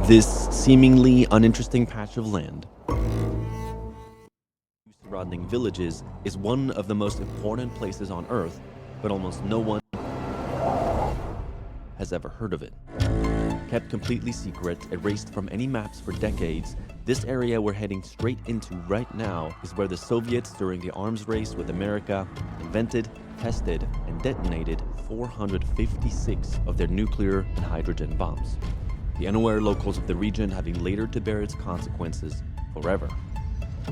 This seemingly uninteresting patch of land, surrounding villages, is one of the most important places on Earth, but almost no one has ever heard of it. Kept completely secret, erased from any maps for decades, this area we're heading straight into right now is where the Soviets, during the arms race with America, invented, tested, and detonated 456 of their nuclear and hydrogen bombs. The unaware locals of the region having later to bear its consequences forever.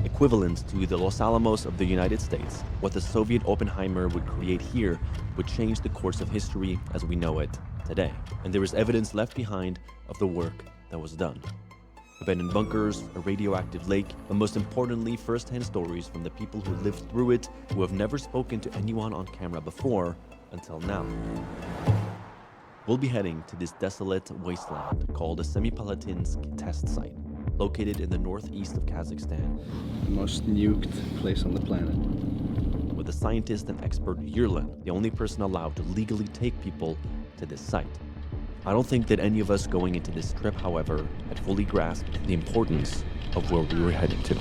Equivalent to the Los Alamos of the United States, what the Soviet Oppenheimer would create here would change the course of history as we know it today. And there is evidence left behind of the work that was done. Abandoned bunkers, a radioactive lake, but most importantly, first-hand stories from the people who lived through it, who have never spoken to anyone on camera before until now. We'll be heading to this desolate wasteland called the Semipalatinsk test site, located in the northeast of Kazakhstan. The most nuked place on the planet. With the scientist and expert Yerlin, the only person allowed to legally take people to this site. I don't think that any of us going into this trip, however, had fully grasped the importance of where we were heading to.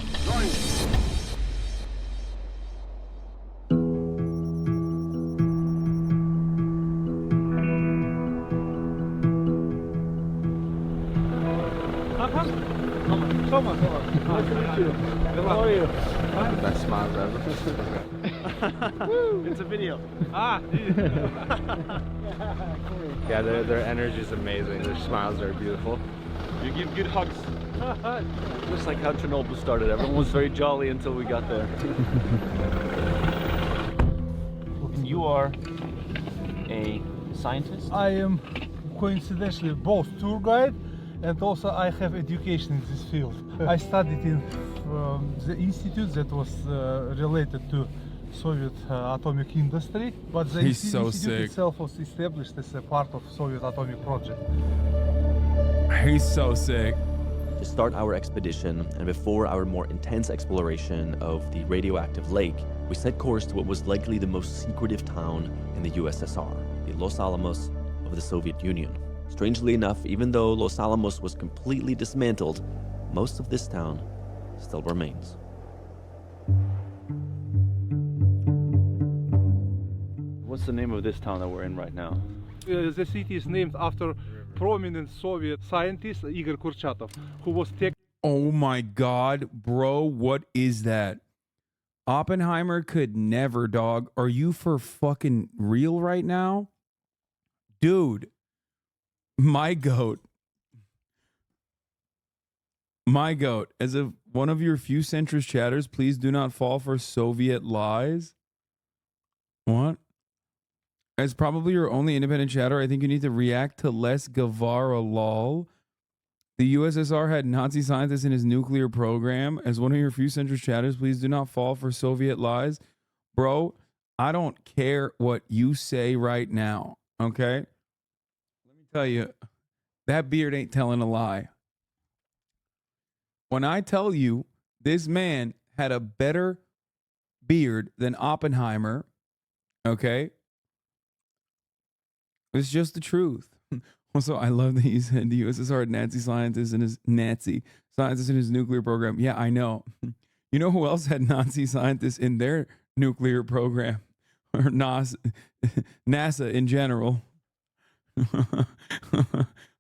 How are you? The best smiles ever. It's a video. Yeah, their energy is amazing. Their smiles are beautiful. You give good hugs. Just like how Chernobyl started. Everyone was very jolly until we got there. You are a scientist? I am coincidentally both tour guide and also I have education in this field. I studied in the institute that was related to Soviet atomic industry, but the institute itself was established as a part of Soviet atomic project. He's so sick. To start our expedition, and before our more intense exploration of the radioactive lake, we set course to what was likely the most secretive town in the USSR, the Los Alamos of the Soviet Union. Strangely enough, even though Los Alamos was completely dismantled, most of this town still remains. What's the name of this town that we're in right now? The city is named after prominent Soviet scientist Igor Kurchatov, who was Oh my God, bro, what is that? Oppenheimer could never, dog. Are you for fucking real right now? Dude, my goat. My goat. As one of your few centrist chatters, please do not fall for Soviet lies. What? As probably your only independent chatter, I think you need to react to Les Guevara lol. The USSR had Nazi scientists in his nuclear program. As one of your few centrist chatters, please do not fall for Soviet lies. Bro, I don't care what you say right now, okay? Let me tell you, that beard ain't telling a lie. When I tell you this man had a better beard than Oppenheimer, okay? It's just the truth. Also, I love that you said the USSR had Nazi scientists in his nuclear program. Yeah, I know. You know who else had Nazi scientists in their nuclear program? Or NASA in general.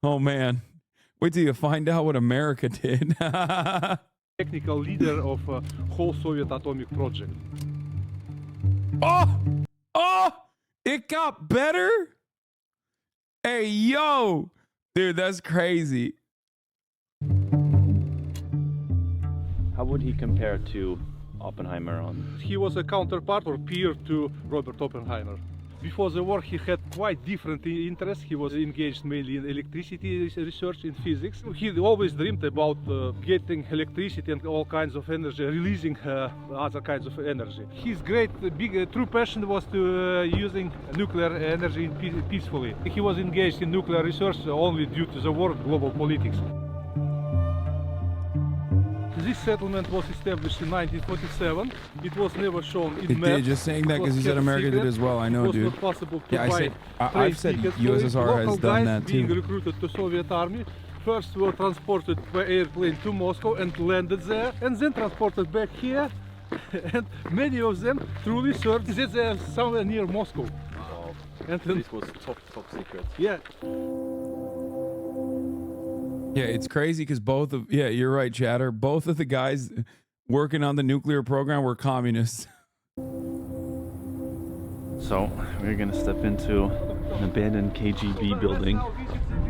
Oh man. Wait till you find out what America did. technical leader of whole Soviet atomic project. Oh, it got better? Hey, yo, dude, that's crazy. How would he compare to Oppenheimer on? He was a counterpart or peer to Robert Oppenheimer. Before the war, he had quite different interests. He was engaged mainly in electricity research, in physics. He always dreamed about getting electricity and all kinds of energy, releasing other kinds of energy. His great, big, true passion was to using nuclear energy peacefully. He was engaged in nuclear research only due to the war, global politics. This settlement was established in 1947. It was never shown in It maps. did, just saying that It because was he said kept America did secret. as well. I know, It was dude. not possible to Yeah, I buy said, I've train said tickets for it. USSR has Local done guys that being too. recruited to Soviet army first were transported by airplane to Moscow and landed there, and then transported back here. And many of them truly served that they are somewhere near Moscow. Wow. And then, This was top secret. yeah. Yeah, it's crazy because yeah, you're right, Chatter. Both of the guys working on the nuclear program were communists. So we're gonna step into an abandoned KGB building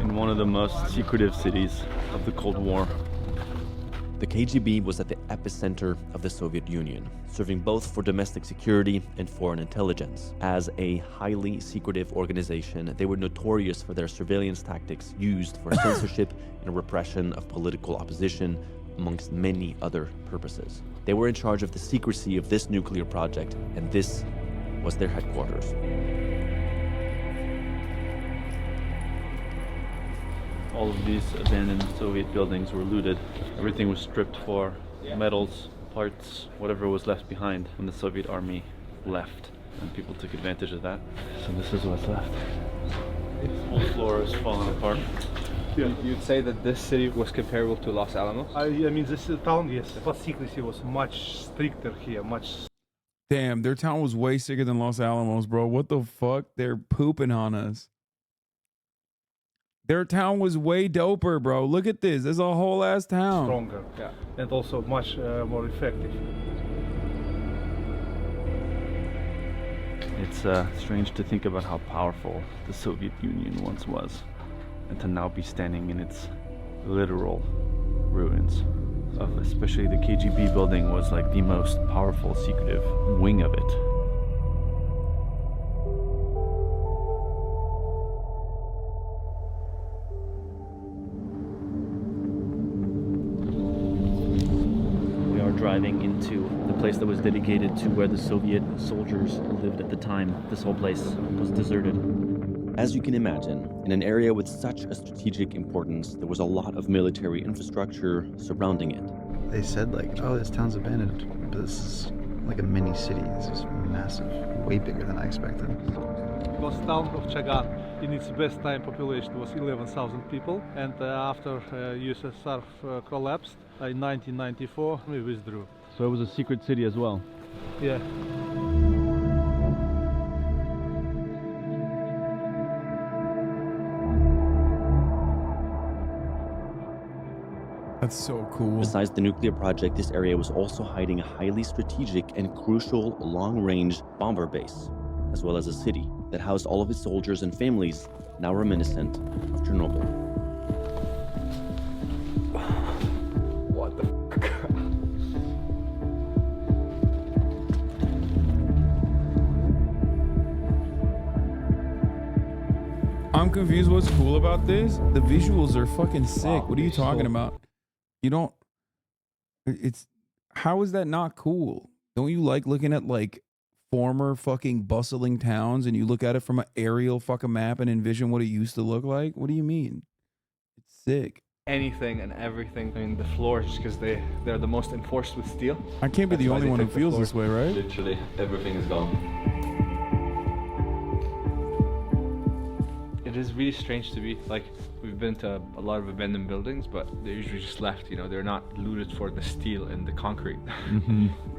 in one of the most secretive cities of the Cold War. The KGB was at the epicenter of the Soviet Union, serving both for domestic security and foreign intelligence. As a highly secretive organization, they were notorious for their surveillance tactics used for censorship and repression of political opposition, amongst many other purposes. They were in charge of the secrecy of this nuclear project, and this was their headquarters. All of these abandoned Soviet buildings were looted. Everything was stripped for metals, parts, whatever was left behind when the Soviet army left. And people took advantage of that. So this is what's left. This whole floor is falling apart. Yeah. You'd say that this city was comparable to Los Alamos? I mean, this town, yes, but secrecy was much stricter here, much. Damn, their town was way sicker than Los Alamos, bro. What the fuck? They're pooping on us. Their town was way doper, bro. Look at this. There's a whole ass town. Stronger, yeah, and also much more effective. It's strange to think about how powerful the Soviet Union once was, and to now be standing in its literal ruins. Especially the KGB building was like the most powerful, secretive wing of it. We are driving into the place that was dedicated to where the Soviet soldiers lived at the time. This whole place was deserted. As you can imagine, in an area with such a strategic importance, there was a lot of military infrastructure surrounding it. They said like, oh, this town's abandoned, but this is like a mini city. This is massive, way bigger than I expected. It was town of Chagan. In its best time, population was 11,000 people, and after USSR collapsed in 1994, we withdrew. So it was a secret city as well. Yeah. That's so cool. Besides the nuclear project, this area was also hiding a highly strategic and crucial long-range bomber base, as well as a city that housed all of its soldiers and families, now reminiscent of Chernobyl. What the fuck? I'm confused what's cool about this. The visuals are fucking sick. Wow, What are you they're talking so- about? You don't, it's, how is that not cool? Don't you like looking at like former fucking bustling towns and you look at it from an aerial fucking map and envision what it used to look like? What do you mean? It's sick. Anything and everything. I mean, the floors, just because they're the most enforced with steel. I can't be That's the why only they one who took the feels floor. this way, right? Literally, everything is gone. It is really strange to be like, we've been to a lot of abandoned buildings, but they're usually just left, you know, they're not looted for the steel and the concrete.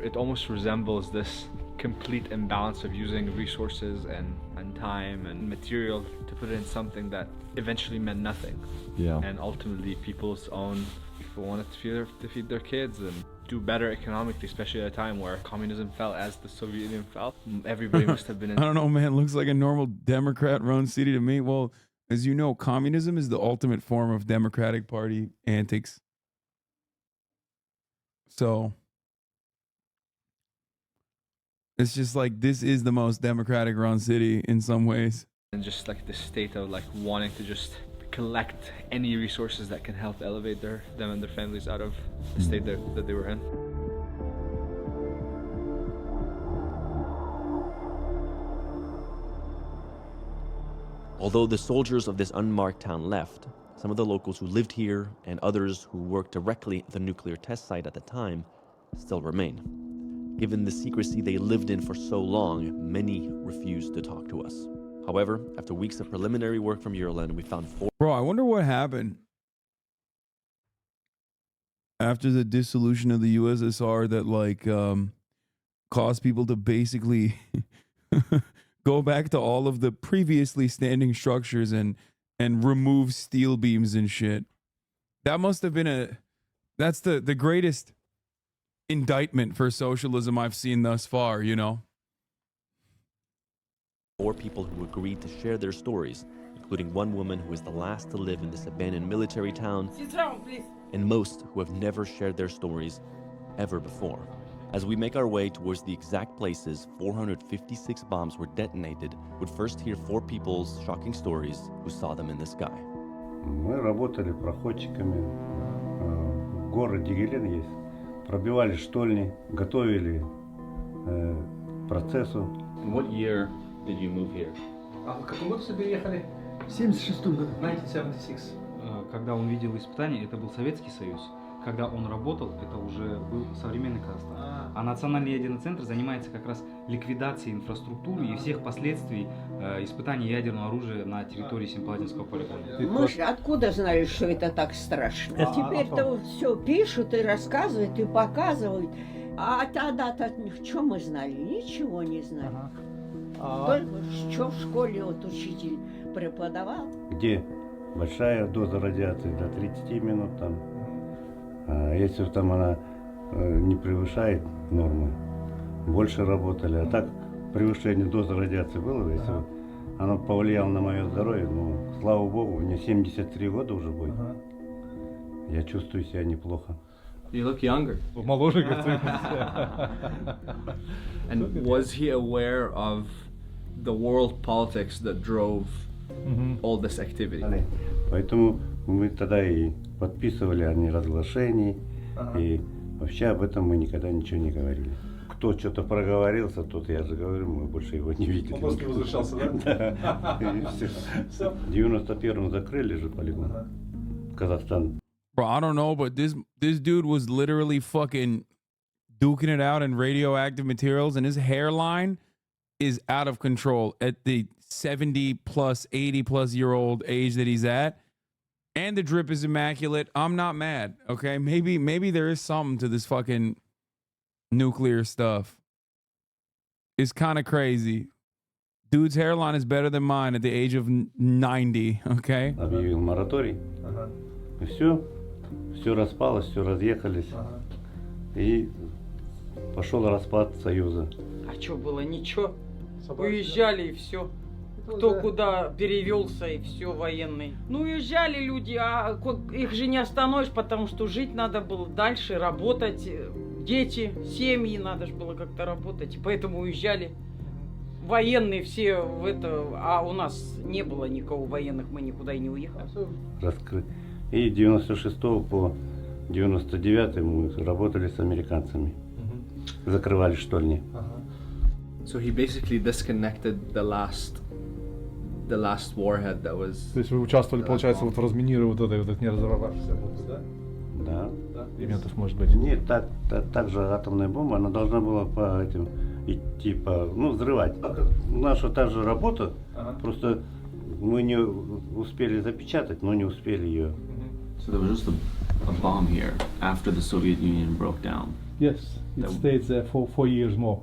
It almost resembles this complete imbalance of using resources and time and material to put it in something that eventually meant nothing. Yeah. And ultimately people wanted to feed their kids and do better economically, especially at a time where communism fell as the Soviet Union fell. Everybody must have been in I don't know, man. Looks like a normal Democrat-run city to me. Well, as you know, communism is the ultimate form of Democratic Party antics. So it's just like this is the most Democratic-run city in some ways. and just like the state of like wanting to just collect any resources that can help elevate them and their families out of the state that they were in. Although the soldiers of this unmarked town left, Some of the locals who lived here and others who worked directly at the nuclear test site at the time still remain. Given the secrecy they lived in for so long, many refused to talk to us. However, after weeks of preliminary work from Euroland, we found 4. Bro, I wonder what happened after the dissolution of the USSR that like caused people to basically go back to all of the previously standing structures and remove steel beams and shit. That must have been that's the greatest indictment for socialism I've seen thus far, you know? 4 people who agreed to share their stories, including one woman who is the last to live in this abandoned military town, and most who have never shared their stories ever before. As we make our way towards the exact places 456 bombs were detonated, we'd first hear 4 people's shocking stories who saw them in the sky. Мы работали проходчиками. В городе Гелен есть. Пробивали штольни, готовили процессу. What year did you move here? А в каком году вы переехали? В 76-м году. 1976. Когда он видел испытания, это был Советский Союз. Когда он работал, это уже был современный Казахстан. А Национальный ядерный центр занимается как раз ликвидацией инфраструктуры и всех последствий испытаний ядерного оружия на территории Семипалатинского полигона. Мы же откуда знали, что это так страшно? Теперь-то все пишут и рассказывают, и показывают. А тогда-то что мы знали? Ничего не знали. Только что в школе вот учитель преподавал. Где большая доза радиации до 30 минут там. Если там она не превышает нормы, больше работали. А так превышение дозы радиации было, если оно повлияло на мое здоровье, ну, слава богу, мне 73 года уже будет. Я чувствую себя неплохо. You look younger. Моложе, And was he aware of the world politics that drove all this activity? Поэтому мы тогда и подписывали о неразглашении, и вообще об этом мы никогда ничего не говорили. Кто что-то проговорился, тот, я же говорю, мы больше его не видели. Он просто возвращался, да? Да, и все. В 91-м закрыли же полигон Казахстан. Bro, I don't know, but this dude was literally fucking duking it out in radioactive materials, and his hairline is out of control at the 70 plus, 80 plus year old age that he's at. And the drip is immaculate. I'm not mad, okay? Maybe there is something to this fucking nuclear stuff. It's kind of crazy. Dude's hairline is better than mine at the age of 90, okay? Объявил мораторий, и все распалось, все разъехались, и пошел распад Союза. А что было? Ничего. Уезжали и все. Кто куда перевелся и все, военные. Ну, уезжали люди, а их же не остановишь, потому что жить надо было дальше, работать. Дети, семьи, надо же было как-то работать. И поэтому уезжали. Военные все в это, а у нас не было никого военных, мы никуда и не уехали. И 96 по 99 мы работали с американцами. Закрывали штольни. So he basically disconnected the last warhead that was. То есть вы участвовали, получается, вот в разминировании вот этой не разорвавшейся бомбы, да? Да. Элементов может быть. Нет, так же атомная бомба, она должна была по этим идти взрывать. Наша та же работа, просто мы не успели запечатать, но не успели ее. So there was just a bomb here after the Soviet Union broke down. Yes, it stayed there for 4 years more.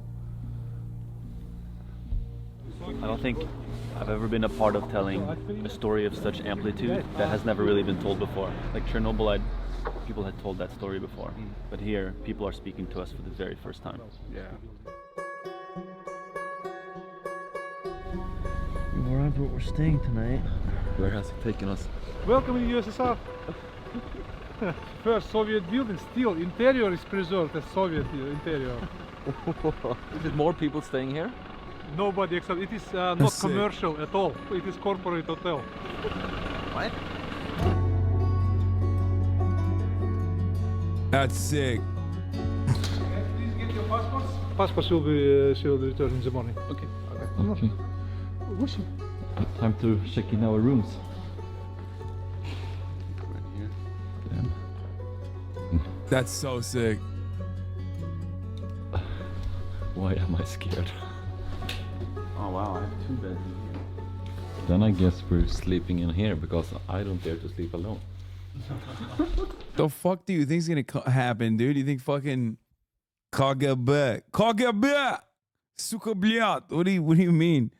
I don't think I've ever been a part of telling a story of such amplitude that has never really been told before. Like Chernobyl, people had told that story before, but here people are speaking to us for the very first time. Yeah. We arrived where we're staying tonight. Where has it taken us? Welcome in USSR. First Soviet building, still interior is preserved as Soviet interior. Is it more people staying here? Nobody except it is not commercial at all. It is corporate hotel. What? That's sick. Please get your passports. Passports will be returned in the morning. Okay. Time to check in our rooms. That's so sick. Why am I scared? Oh wow, I have 2 beds in here. Then I guess we're sleeping in here because I don't dare to sleep alone. The fuck do you think's gonna happen, dude? You think fucking KGB, suka blyat? What do you mean?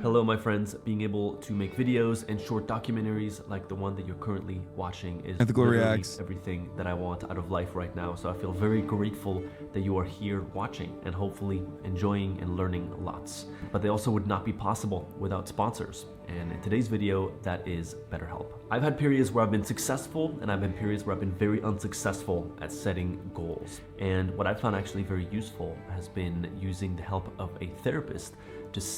Hello, my friends. Being able to make videos and short documentaries like the one that you're currently watching is Ethical literally Reacts. everything that I want out of life right now. So I feel very grateful that you are here watching and hopefully enjoying and learning lots. But they also would not be possible without sponsors. And in today's video, that is BetterHelp. I've had periods where I've been successful and I've had periods where I've been very unsuccessful at setting goals. And what I found actually very useful has been using the help of a therapist.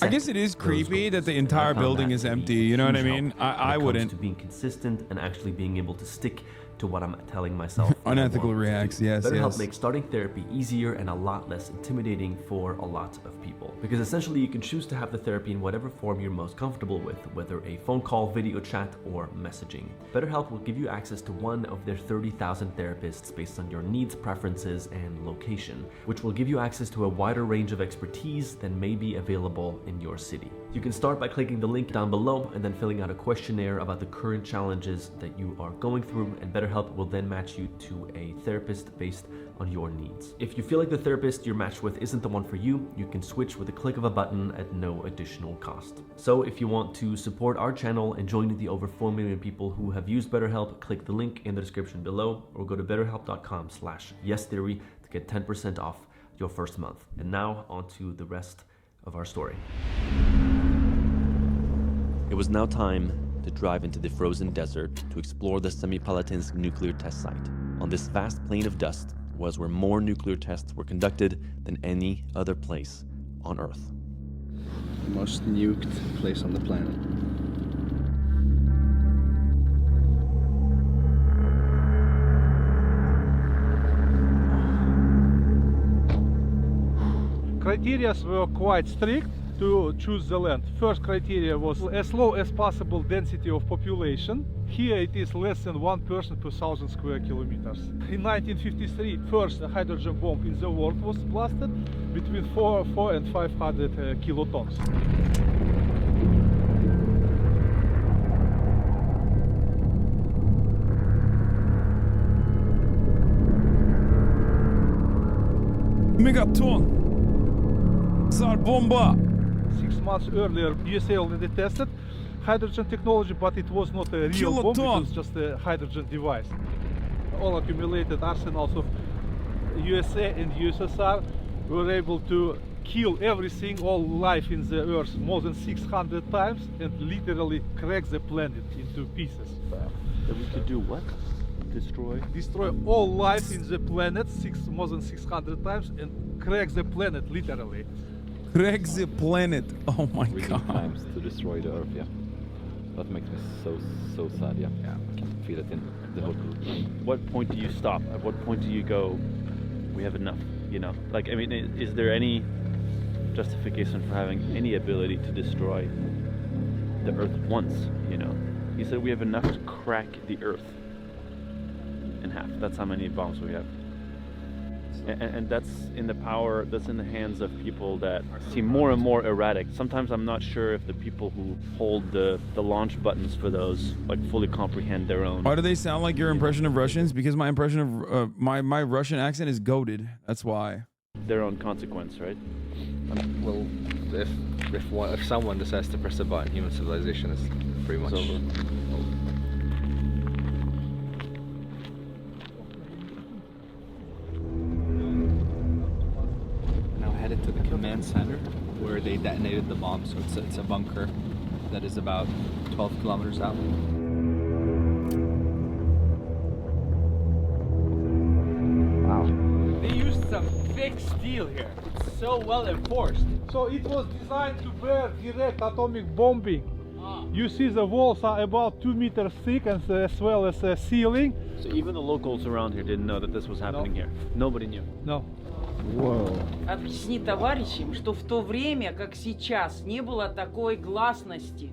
I guess it is creepy that the entire building is empty. You know what I mean? I wouldn't. To being consistent and actually being able to stick to what I'm telling myself. Unethical reacts, yes, BetterHelp yes. makes starting therapy easier and a lot less intimidating for a lot of people. Because essentially you can choose to have the therapy in whatever form you're most comfortable with, whether a phone call, video chat, or messaging. BetterHelp will give you access to one of their 30,000 therapists based on your needs, preferences, and location, which will give you access to a wider range of expertise than may be available in your city. You can start by clicking the link down below and then filling out a questionnaire about the current challenges that you are going through, and BetterHelp will then match you to a therapist based on your needs. If you feel like the therapist you're matched with isn't the one for you, you can switch with a click of a button at no additional cost. So if you want to support our channel and join the over 4 million people who have used BetterHelp, click the link in the description below or go to betterhelp.com/yestheory to get 10% off your first month. And now on to the rest of our story. It was now time to drive into the frozen desert to explore the Semipalatinsk nuclear test site. On this vast plain of dust was where more nuclear tests were conducted than any other place on Earth. The most nuked place on the planet. Criteria were quite strict to choose the land. First criteria was as low as possible density of population. Here it is less than 1 person per 1,000 square kilometers. In 1953, first hydrogen bomb in the world was blasted between 4 and 500 kilotons. Megaton! Tsar bomba! 6 months earlier, USA already tested hydrogen technology, but it was not a real bomb, it was just a hydrogen device. All accumulated arsenals of USA and USSR were able to kill everything, all life in the Earth more than 600 times and literally crack the planet into pieces. That we could do what? Destroy all life in the planet more than 600 times and crack the planet literally. Crack the planet. Oh my god. Times to destroy the Earth, yeah. That makes me so sad, yeah. Yeah, I can feel it in the whole group. What point do you stop? At what point do you go, we have enough, you know? Like, I mean, is there any justification for having any ability to destroy the Earth once, you know? He said we have enough to crack the Earth in half. That's how many bombs we have. And that's in the power, that's in the hands of people that seem more and more erratic. Sometimes I'm not sure if the people who hold the launch buttons for those like fully comprehend their own. Why do they sound like your impression of Russians? Because my impression of my Russian accent is goated. That's why. Their own consequence, right? Well, if someone decides to press a button, human civilization is pretty much over. Headed to the command center where they detonated the bomb, so it's a bunker that is about 12 kilometers out. Wow. They used some thick steel here. It's so well enforced. So it was designed to bear direct atomic bombing. You see the walls are about 2 meters thick and as well as a ceiling. So even the locals around here didn't know that this was happening here? Nobody knew? No. Whoa. Объясни товарищам, что в то время, как сейчас, не было такой гласности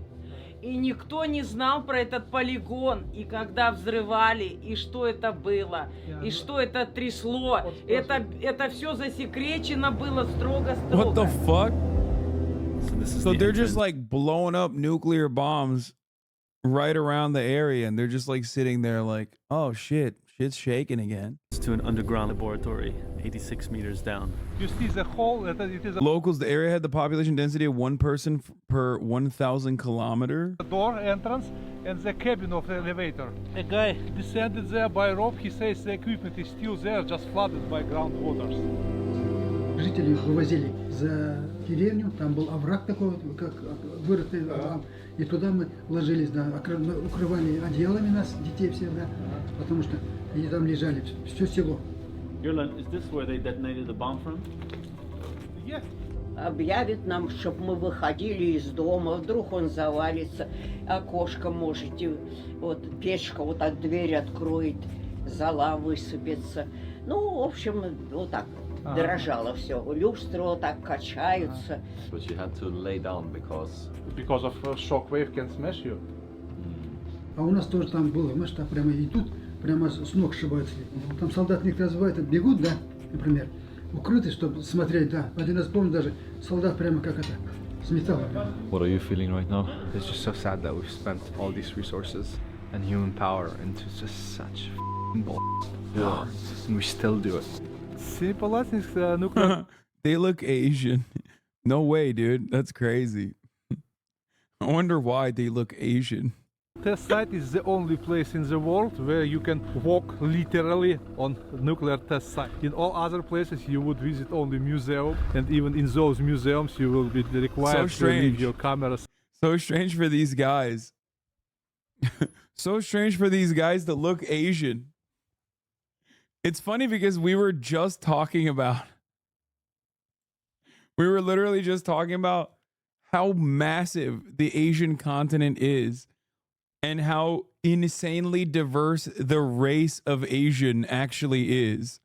И никто не знал про этот полигон, и когда взрывали, и что это было, и что это трясло. Это все засекречено было строго-строго. What the fuck? So they're just entrance. like blowing up nuclear bombs right around the area, and they're just like sitting there like, oh shit, shit's shaking again. It's to an underground laboratory, 86 meters down. You see the hole, it is a Locals, the area had the population density of 1 person per 1,000 kilometer. door entrance and the cabin of the elevator. A guy descended there by rope. He says the equipment is still there, just flooded by groundwaters. Жители вывозили за деревню, там был овраг такой, как вырытый овраг, и туда мы ложились, да, укрывали одеялами нас, детей всех, да, потому что они там лежали, все село. Irland, is this where they detonated the bomb from? Yes. Объявит нам, чтобы мы выходили из дома, вдруг он завалится, окошко можете, вот печка вот так дверь откроет, зола высыпется. Ну, в общем, вот так. Дрожало все, люстры вот так качаются. But you had to lay down Because of shock wave can smash you. А у нас тоже там было, мы там прямо идут, прямо с ног сшибаются. Там солдат некоторые развивают, бегут, да, например, укрыты, чтобы смотреть, да. Один раз помню даже, солдат прямо как это, с металлом. What are you feeling right now? It's just so sad that we've spent all these resources and human power into just such bull. Yeah. And we still do it. Simple things, nuclear. They look Asian. No way, dude. That's crazy. I wonder why they look Asian. Test site is the only place in the world where you can walk literally on nuclear test site. In all other places you would visit only museum, and even in those museums you will be required to leave your cameras. So strange for these guys. So strange for these guys to look Asian. It's funny because we were literally just talking about how massive the Asian continent is and how insanely diverse the race of Asian actually is.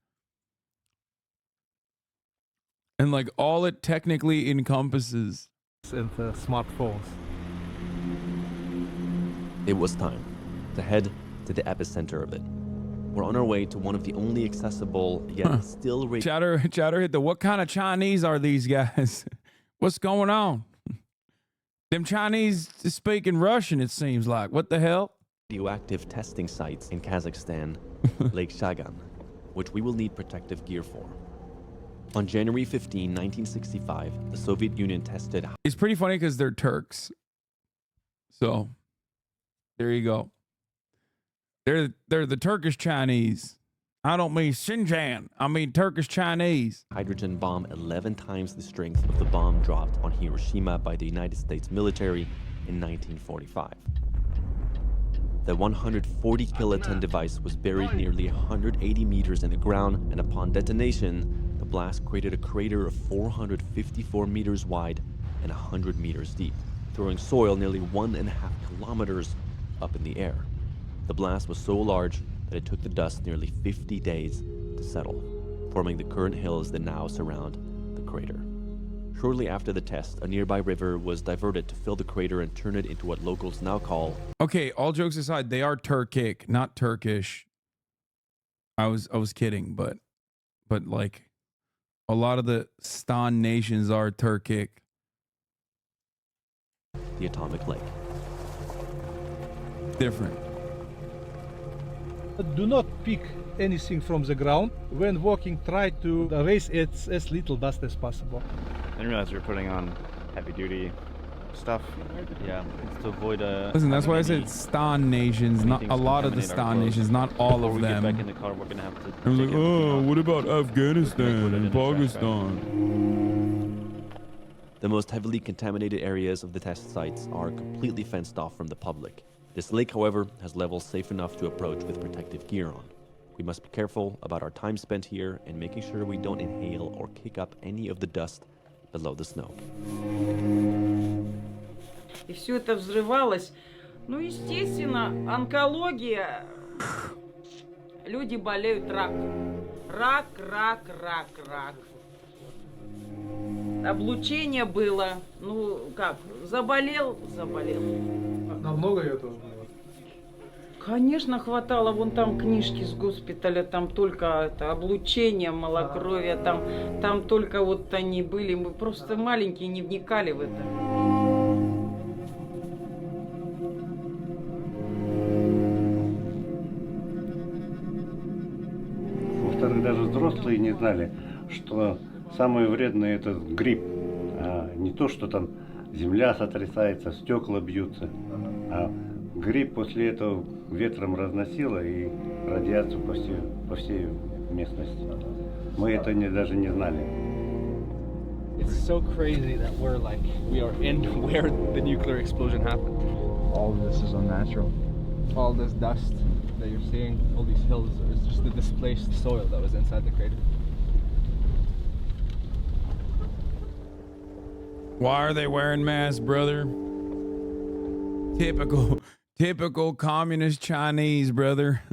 And like all it technically encompasses. And smartphones. It was time to head to the epicenter of it. We're on our way to one of the only accessible yet still Chatter hit the what kind of Chinese are these guys? What's going on? Them Chinese speaking Russian, it seems like. What the hell? radioactive testing sites in Kazakhstan, Lake Shagan, which we will need protective gear for. On January 15, 1965, the Soviet Union tested. It's pretty funny because they're Turks. So there you go. They're the Turkish Chinese. I don't mean Xinjiang. I mean Turkish Chinese. Hydrogen bomb 11 times the strength of the bomb dropped on Hiroshima by the United States military in 1945. The 140 kiloton device was buried nearly 180 meters in the ground, and upon detonation, the blast created a crater of 454 meters wide and 100 meters deep, throwing soil nearly 1.5 kilometers up in the air. The blast was so large that it took the dust nearly 50 days to settle, forming the current hills that now surround the crater. Shortly after the test, a nearby river was diverted to fill the crater and turn it into what locals now call... Okay, all jokes aside, they are Turkic, not Turkish. I was kidding, but like a lot of the Stan nations are Turkic. the atomic lake. Different. Do not pick anything from the ground. When walking, try to raise as little dust as possible. I didn't realize you were putting on heavy duty stuff. Yeah, it's to avoid Listen, that's why I said Stan nations, not a lot of the Stan nations, not all of them. Back in the car, we're gonna have to. I was like, oh, what about Afghanistan and Pakistan? The most heavily contaminated areas of the test sites are completely fenced off from the public. This lake, however, has levels safe enough to approach with protective gear on. We must be careful about our time spent here and making sure we don't inhale or kick up any of the dust below the snow. И все это взрывалось. Ну, естественно, онкология. Люди болеют раком. Рак. Облучение было. Ну, как, заболел. много этого было? Конечно, хватало. Вон там книжки с госпиталя, там только это облучение, малокровие, там только вот они были. Мы просто маленькие не вникали в это. Во-вторых, даже взрослые не знали, что самое вредное это грипп. А не то, что там земля сотрясается, стекла бьются. А грипп после этого ветром разносило и радиацию по всей местности. Мы это даже не знали. It's so crazy that we are in where the nuclear explosion happened. All of this is unnatural. All this dust that you're seeing, all these hills, is just the displaced soil that was inside the crater. Why are they wearing masks, brother? Typical communist Chinese, brother.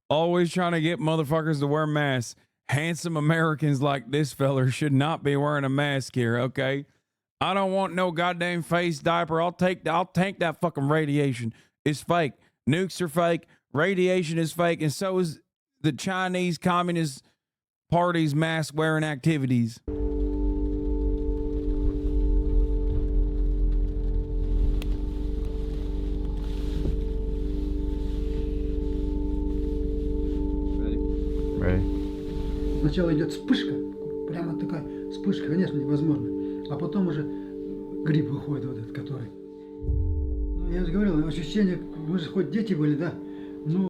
Always trying to get motherfuckers to wear masks. Handsome Americans like this feller should not be wearing a mask here, okay? I don't want no goddamn face diaper. I'll take that fucking radiation. It's fake. Nukes are fake. Radiation is fake, and so is the Chinese Communist Party's mask wearing activities. Сначала идет вспышка, прямо такая вспышка, конечно, невозможно. А потом уже гриб выходит вот этот, который. Ну, я же говорил, ощущение, мы же хоть дети были, да? Ну,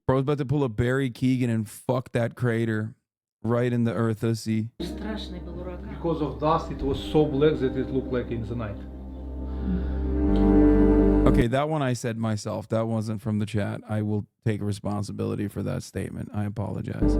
Bro's about to pull a Barry Keegan and fuck that crater right in the Eartha Sea. Because of dust, it was so black that it looked like in the night. Okay, that one I said myself. That wasn't from the chat. I will take responsibility for that statement. I apologize.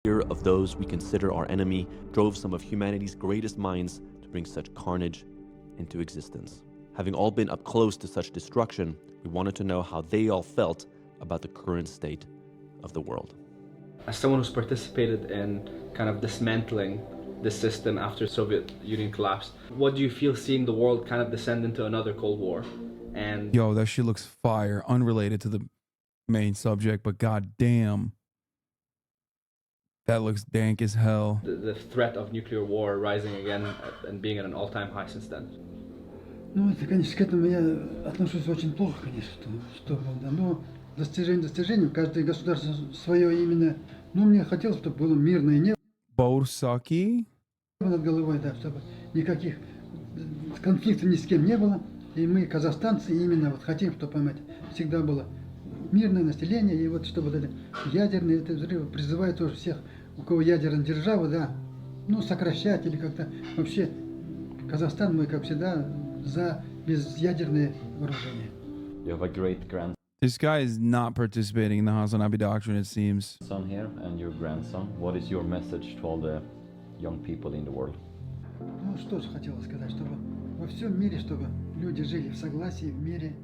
Fear of those we consider our enemy drove some of humanity's greatest minds to bring such carnage into existence. Having all been up close to such destruction, we wanted to know how they all felt about the current state of the world. As someone who's participated in kind of dismantling the system after Soviet Union collapsed, what do you feel seeing the world kind of descend into another Cold War? And Yo, that shit looks fire. Unrelated to the main subject, but goddamn, that looks dank as hell. the threat of nuclear war rising again and being at an all-time high since then. Ну, это, конечно, к этому я отношусь очень плохо, конечно, что да, но достижением, каждое государство свое именно, ну, мне хотелось, чтобы было мирное небо. Борсаки? Над головой, да, чтобы никаких конфликтов ни с кем не было. И мы, казахстанцы, именно вот хотим, чтобы, понимаете, всегда было мирное население, и вот чтобы вот это ядерные взрывы призывают тоже всех, у кого ядерная держава, да, ну, сокращать или как-то вообще Казахстан, мы, как всегда, за безъядерное вооружение. You have a great grandson This guy is not participating in the HasanAbi doctrine, it seems. here and your grandson. What is your message to all the young people in the world? Ну, что же хотелось сказать, чтобы во всем мире, чтобы люди жили в согласии, в мире,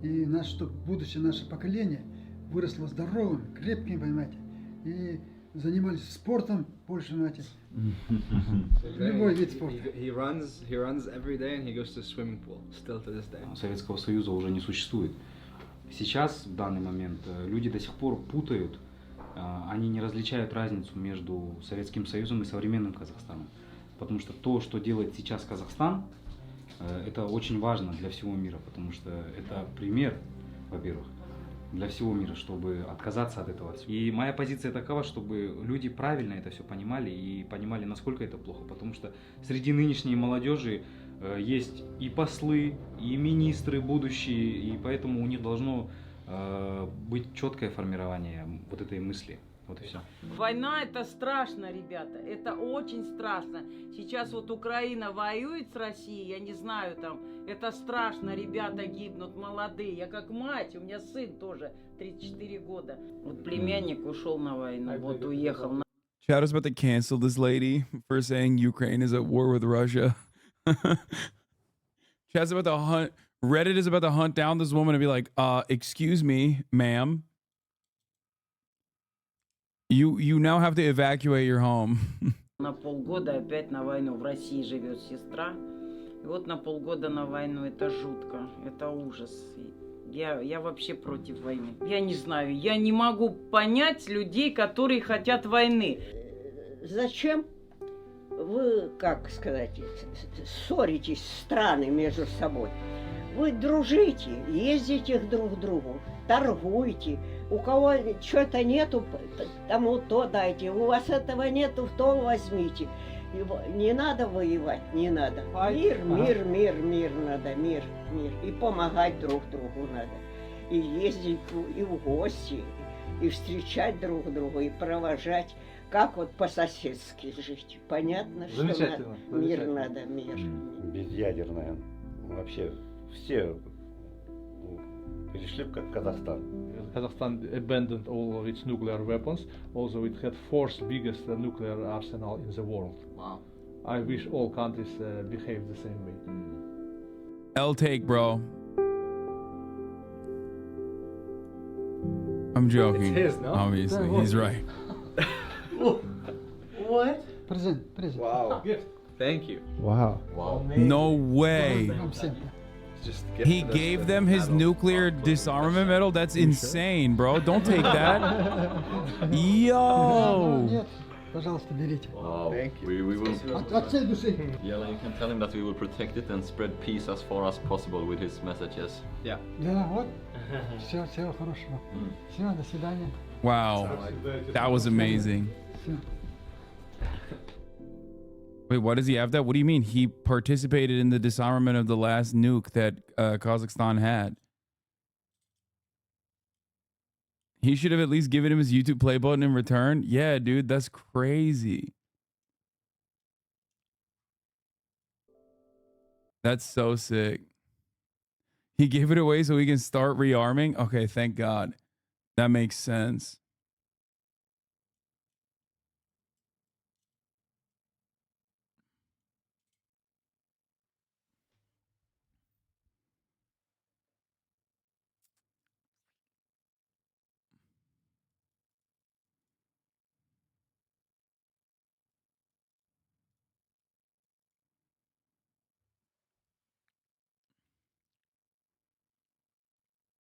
и чтобы будущее наше поколение выросло здоровым, крепким, понимаете, и занимались спортом больше, понимаете, любой вид спорта. He runs every day and he goes to swimming pool still to this day. Советского Союза уже не существует. Сейчас, в данный момент, люди до сих пор путают, они не различают разницу между Советским Союзом и современным Казахстаном. Потому что то, что делает сейчас Казахстан, это очень важно для всего мира, потому что это пример, во-первых, для всего мира, чтобы отказаться от этого. И моя позиция такова, чтобы люди правильно это все понимали и понимали, насколько это плохо, потому что среди нынешней молодежи есть и послы, и министры будущие, и поэтому у них должно быть четкое формирование вот этой мысли. Вот и все. Война это страшно, ребята, это очень страшно. Сейчас вот Украина воюет с Россией, я не знаю там, это страшно, ребята гибнут, молодые. Я как мать, у меня сын тоже 34 года. Вот племянник ушел на войну, вот уехал. Chad is about to cancel this lady for saying Ukraine is at war with Russia. Chad's about to hunt, Reddit is about to hunt down this woman and be like, excuse me, ma'am. You now have to evacuate your home. На полгода опять на войну. В России живет сестра. И вот на полгода на войну. Это жутко. Это ужас. Я вообще против войны. Я не знаю. Я не могу понять людей, которые хотят войны. Зачем вы, как сказать, ссоритесь страны между собой? Вы дружите, ездите друг к другу, торгуйте. У кого что-то нету, тому то дайте. У вас этого нету, то возьмите. Не надо воевать, не надо. Мир надо, мир. И помогать друг другу надо. И ездить и в гости, и встречать друг друга, и провожать. Как вот по-соседски жить. Понятно, что мир надо, мир. Безъядерная. Вообще все перешли в Казахстан. Kazakhstan abandoned all of its nuclear weapons. Also, it had fourth biggest nuclear arsenal in the world. Wow. I wish all countries behave the same way. L take, bro. I'm joking. It's his, no? Obviously, he's right. What? Present. Wow. Thank you. Wow. No way. Just He gave them his nuclear disarmament medal? That's insane, bro. Don't take that. Yo. Нет, пожалуйста, берите. Wow. Thank you. We will. От всей души. Yeah, you can tell him that we will protect it and spread peace as far as possible with his messages. Yeah. Да, вот. Всего хорошего. Все, до свидания. Wow. That was amazing. Всё. Wait, why does he have that? What do you mean? He participated in the disarmament of the last nuke that Kazakhstan had. He should have at least given him his YouTube play button in return. Yeah, dude, that's crazy. That's so sick. He gave it away so he can start rearming? Okay, thank God. That makes sense.